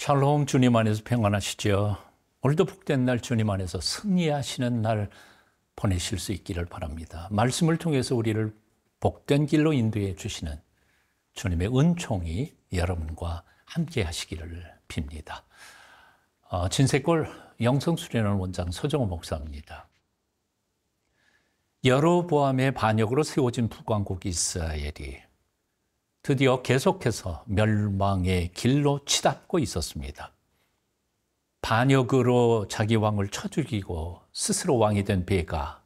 샬롬, 주님 안에서 평안하시죠? 오늘도 복된 날 주님 안에서 승리하시는 날 보내실 수 있기를 바랍니다. 말씀을 통해서 우리를 복된 길로 인도해 주시는 주님의 은총이 여러분과 함께 하시기를 빕니다. 진세골 영성수련원 원장 서정호 목사입니다. 여로보암의 반역으로 세워진 북왕국 이스라엘이 드디어 계속해서 멸망의 길로 치닫고 있었습니다. 반역으로 자기 왕을 쳐 죽이고 스스로 왕이 된 베가,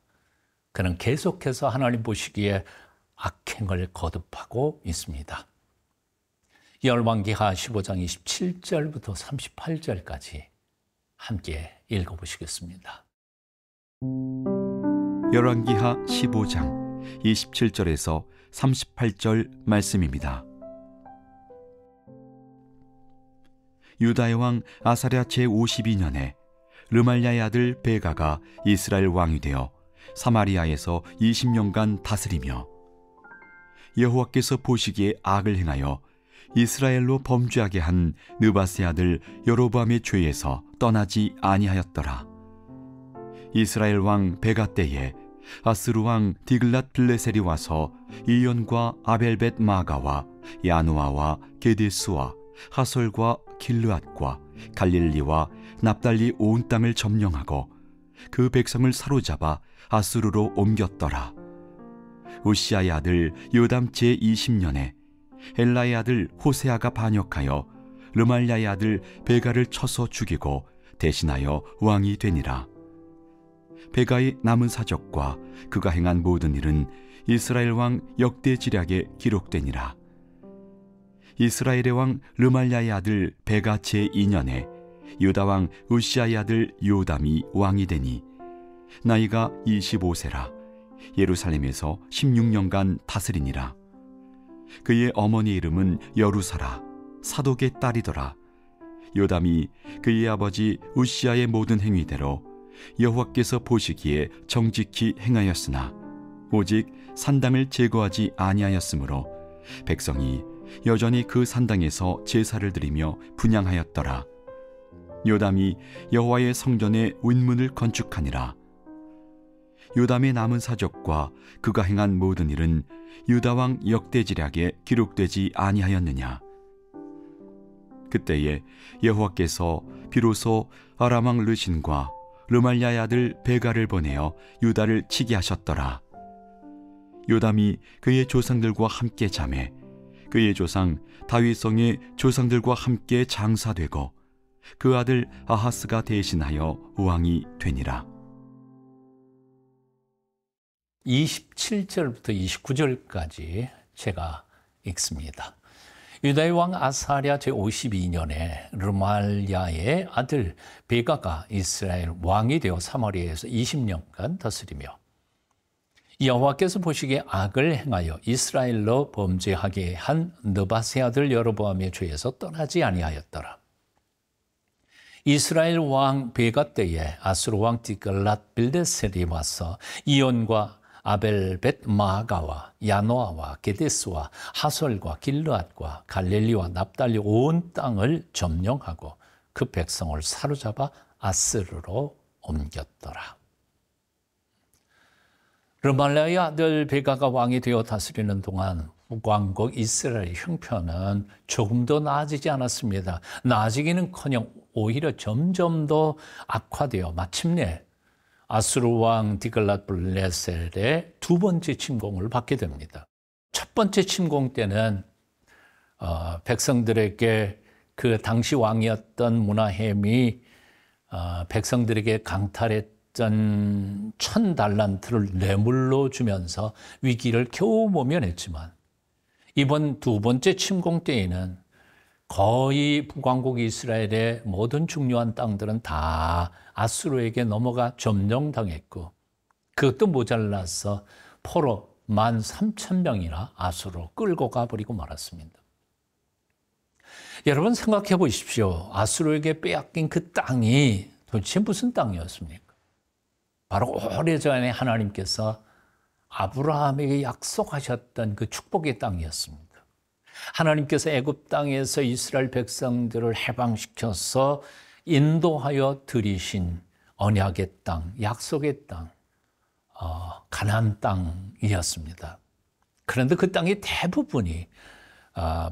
그는 계속해서 하나님 보시기에 악행을 거듭하고 있습니다. 열왕기하 15장 27절부터 38절까지 함께 읽어보시겠습니다. 열왕기하 15장 27절에서 38절 말씀입니다. 유다의 왕 아사랴 제52년에 르말랴의 아들 베가가 이스라엘 왕이 되어 사마리아에서 20년간 다스리며 여호와께서 보시기에 악을 행하여 이스라엘로 범죄하게 한 느밧의 아들 여로보암의 죄에서 떠나지 아니하였더라. 이스라엘 왕 베가 때에 아스루 왕 디글랏 빌레셀이 와서 이온과 아벨벳 마가와 야누아와 게데스와 하솔과 길르앗과 갈릴리와 납달리 온 땅을 점령하고 그 백성을 사로잡아 아수르로 옮겼더라. 우시아의 아들 요담 제20년에 엘라의 아들 호세아가 반역하여 르말랴의 아들 베가를 쳐서 죽이고 대신하여 왕이 되니라. 베가의 남은 사적과 그가 행한 모든 일은 이스라엘 왕 역대지략에 기록되니라. 이스라엘의 왕 르말랴의 아들 베가 제2년에 유다 왕 우시아의 아들 요담이 왕이 되니 나이가 25세라. 예루살렘에서 16년간 다스리니라. 그의 어머니 이름은 여루사라, 사독의 딸이더라. 요담이 그의 아버지 우시아의 모든 행위대로 여호와께서 보시기에 정직히 행하였으나 오직 산당을 제거하지 아니하였으므로 백성이 여전히 그 산당에서 제사를 드리며 분향하였더라. 요담이 여호와의 성전에 운문을 건축하니라. 요담의 남은 사적과 그가 행한 모든 일은 유다 왕 역대지략에 기록되지 아니하였느냐. 그때에 여호와께서 비로소 아람 왕 르신과 르말랴의 아들 베가를 보내어 유다를 치게 하셨더라. 요담이 그의 조상들과 함께 잠에 그의 조상 다윗성의 조상들과 함께 장사되고 그 아들 아하스가 대신하여 왕이 되니라. 27절부터 29절까지 제가 읽습니다. 유다의 왕 아사랴 제52년에 르말랴의 아들 베가가 이스라엘 왕이 되어 사마리아에서 20년간 다스리며 여호와께서 보시기에 악을 행하여 이스라엘로 범죄하게 한 느밧의 아들 여로보암의 죄에서 떠나지 아니하였더라. 이스라엘 왕 베가 때에 아수르 왕 디글랏 빌레셀이 와서 이온과 아벨벳 마가와 야노아와 게데스와 하솔과 길르앗과 갈릴리와 납달리 온 땅을 점령하고 그 백성을 사로잡아 아스르로 옮겼더라. 르말랴의 아들 베가가 왕이 되어 다스리는 동안 북왕국 이스라엘 형편은 조금 더 나아지지 않았습니다. 나아지기는커녕 오히려 점점 더 악화되어 마침내 아수르 왕 디글랏 빌레셀의 두 번째 침공을 받게 됩니다. 첫 번째 침공 때는 백성들에게 그 당시 왕이었던 므나헴이 백성들에게 강탈했던 1000달란트를 뇌물로 주면서 위기를 겨우 모면했지만 이번 두 번째 침공 때에는 거의 북왕국 이스라엘의 모든 중요한 땅들은 다 아수르에게 넘어가 점령당했고 그것도 모자라서 포로 13,000명이나 아수르로 끌고 가버리고 말았습니다. 여러분 생각해 보십시오. 아수르에게 빼앗긴 그 땅이 도대체 무슨 땅이었습니까? 바로 오래전에 하나님께서 아브라함에게 약속하셨던 그 축복의 땅이었습니다. 하나님께서 애굽 땅에서 이스라엘 백성들을 해방시켜서 인도하여 들이신 언약의 땅, 약속의 땅, 가나안 땅이었습니다. 그런데 그 땅의 대부분이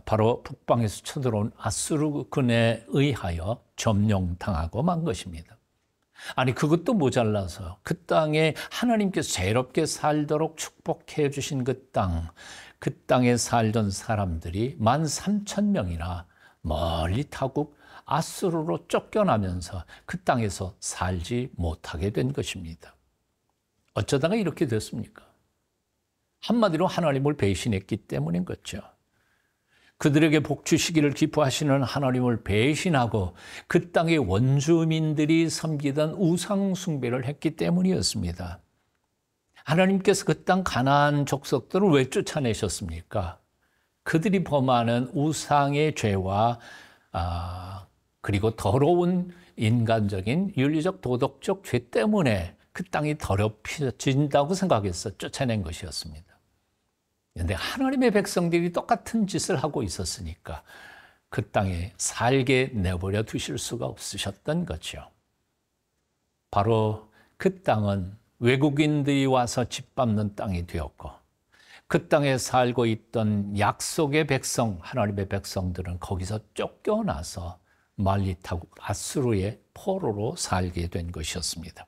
바로 북방에서 쳐들어온 아수르군에 의하여 점령당하고 만 것입니다. 아니, 그것도 모자라서 그 땅에 하나님께서 자유롭게 살도록 축복해 주신 그 땅에 살던 사람들이 13,000명이나 멀리 타국 아수르로 쫓겨나면서 그 땅에서 살지 못하게 된 것입니다. 어쩌다가 이렇게 됐습니까? 한마디로 하나님을 배신했기 때문인 거죠. 그들에게 복 주시기를 기뻐하시는 하나님을 배신하고 그 땅의 원주민들이 섬기던 우상 숭배를 했기 때문이었습니다. 하나님께서 그 땅 가나안 족속들을 왜 쫓아내셨습니까? 그들이 범하는 우상의 죄와 그리고 더러운 인간적인 윤리적 도덕적 죄 때문에 그 땅이 더럽혀진다고 생각해서 쫓아낸 것이었습니다. 그런데 하나님의 백성들이 똑같은 짓을 하고 있었으니까 그 땅에 살게 내버려 두실 수가 없으셨던 거죠. 바로 그 땅은 외국인들이 와서 짓밟는 땅이 되었고 그 땅에 살고 있던 약속의 백성, 하나님의 백성들은 거기서 쫓겨나서 말리타국 아수르의 포로로 살게 된 것이었습니다.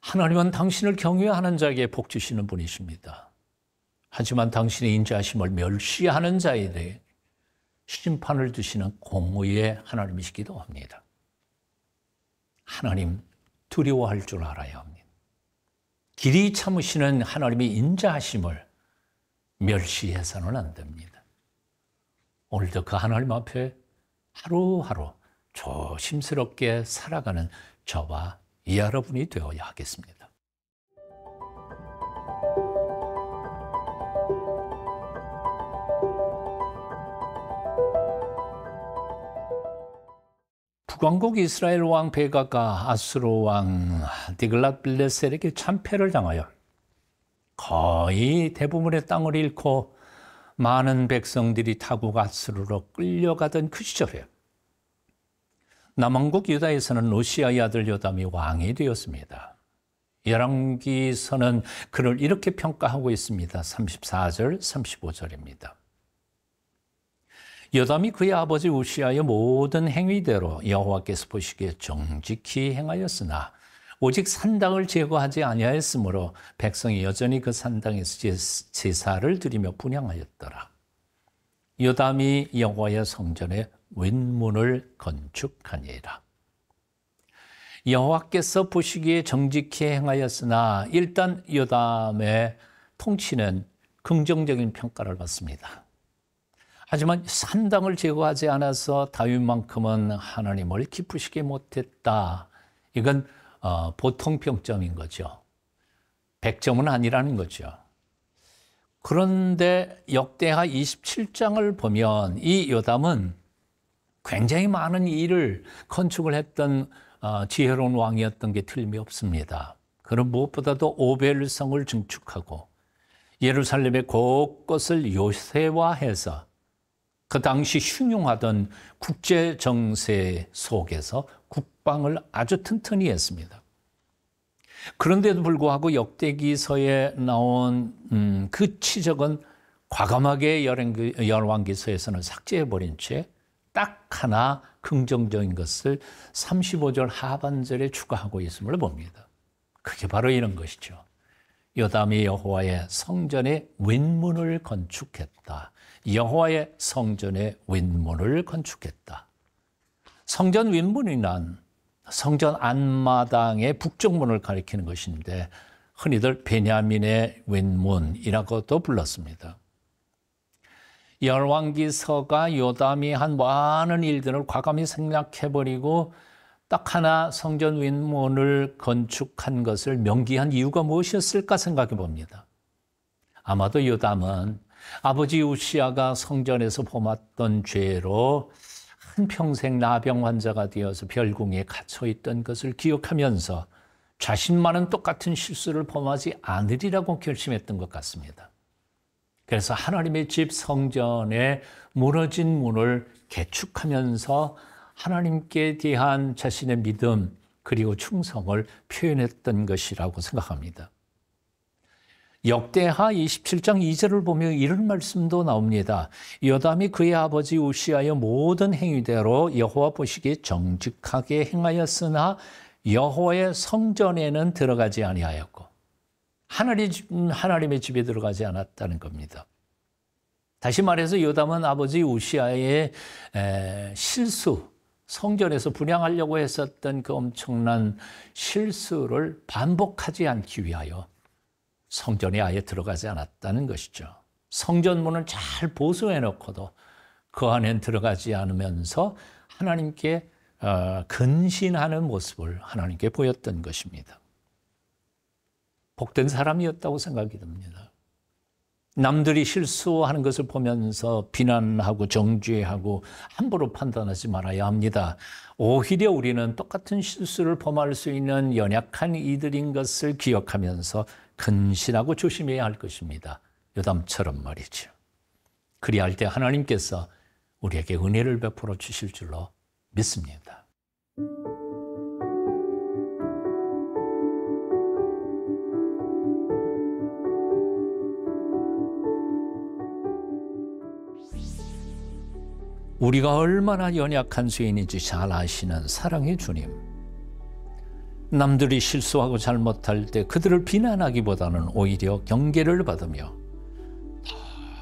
하나님은 당신을 경외하는 자에게 복 주시는 분이십니다. 하지만 당신의 인자하심을 멸시하는 자에 대해 심판을 두시는 공의의 하나님이시기도 합니다. 하나님 두려워할 줄 알아야 합니다. 길이 참으시는 하나님의 인자하심을 멸시해서는 안 됩니다. 오늘도 그 하나님 앞에 하루하루 조심스럽게 살아가는 저와 여러분이 되어야 하겠습니다. 북왕국 이스라엘 왕 베가가 아수르 왕 디글랏빌레셀에게 참패를 당하여 거의 대부분의 땅을 잃고 많은 백성들이 타국 아수르로 끌려가던 그 시절에 남왕국 유다에서는 우시아의 아들 요담이 왕이 되었습니다. 열왕기서는 그를 이렇게 평가하고 있습니다. 34절, 35절입니다. 요담이 그의 아버지 우시아의 모든 행위대로 여호와께서 보시기에 정직히 행하였으나 오직 산당을 제거하지 아니하였으므로 백성이 여전히 그 산당에서 제사를 드리며 분향하였더라. 요담이 여호와의 성전에 윗문을 건축하니라. 여호와께서 보시기에 정직히 행하였으나 일단 요담의 통치는 긍정적인 평가를 받습니다. 하지만 산당을 제거하지 않아서 다윗만큼은 하나님을 기쁘시게 못했다. 이건 보통 평점인 거죠. 100점은 아니라는 거죠. 그런데 역대하 27장을 보면 이 요담은 굉장히 많은 일을 건축을 했던 지혜로운 왕이었던 게 틀림이 없습니다. 그는 무엇보다도 오벨성을 증축하고 예루살렘의 곳곳을 요새화해서 그 당시 흉흉하던 국제 정세 속에서 국방을 아주 튼튼히 했습니다. 그런데도 불구하고 역대기서에 나온 그 치적은 과감하게 열왕기서에서는 삭제해버린 채 딱 하나 긍정적인 것을 35절 하반절에 추가하고 있음을 봅니다. 그게 바로 이런 것이죠. 요담이 여호와의 성전의 윗문을 건축했다. 여호와의 성전의 윗문을 건축했다. 성전 윗문이란 성전 안마당의 북쪽문을 가리키는 것인데 흔히들 베냐민의 윗문이라고도 불렀습니다. 열왕기서가 요담이 한 많은 일들을 과감히 생략해버리고 딱 하나 성전 윗문을 건축한 것을 명기한 이유가 무엇이었을까 생각해 봅니다. 아마도 요담은 아버지 우시아가 성전에서 범했던 죄로 한평생 나병 환자가 되어서 별궁에 갇혀 있던 것을 기억하면서 자신만은 똑같은 실수를 범하지 않으리라고 결심했던 것 같습니다. 그래서 하나님의 집 성전의 무너진 문을 개축하면서 하나님께 대한 자신의 믿음 그리고 충성을 표현했던 것이라고 생각합니다. 역대하 27장 2절을 보면 이런 말씀도 나옵니다. 요담이 그의 아버지 우시아의 모든 행위대로 여호와 보시기에 정직하게 행하였으나 여호와의 성전에는 들어가지 아니하였고, 하나님의 집에 들어가지 않았다는 겁니다. 다시 말해서 요담은 아버지 우시아의 실수, 성전에서 분향하려고 했었던 그 엄청난 실수를 반복하지 않기 위하여 성전에 아예 들어가지 않았다는 것이죠. 성전문을 잘 보수해 놓고도 그 안에 들어가지 않으면서 하나님께 근신하는 모습을 하나님께 보였던 것입니다. 복된 사람이었다고 생각이 듭니다. 남들이 실수하는 것을 보면서 비난하고 정죄하고 함부로 판단하지 말아야 합니다. 오히려 우리는 똑같은 실수를 범할 수 있는 연약한 이들인 것을 기억하면서 근신하고 조심해야 할 것입니다. 요담처럼 말이죠. 그리할 때 하나님께서 우리에게 은혜를 베풀어 주실 줄로 믿습니다. 우리가 얼마나 연약한 죄인인지 잘 아시는 사랑의 주님. 남들이 실수하고 잘못할 때 그들을 비난하기보다는 오히려 경계를 받으며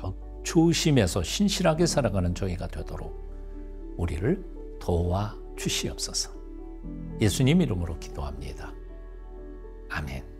더 조심해서 신실하게 살아가는 저희가 되도록 우리를 도와주시옵소서. 예수님 이름으로 기도합니다. 아멘.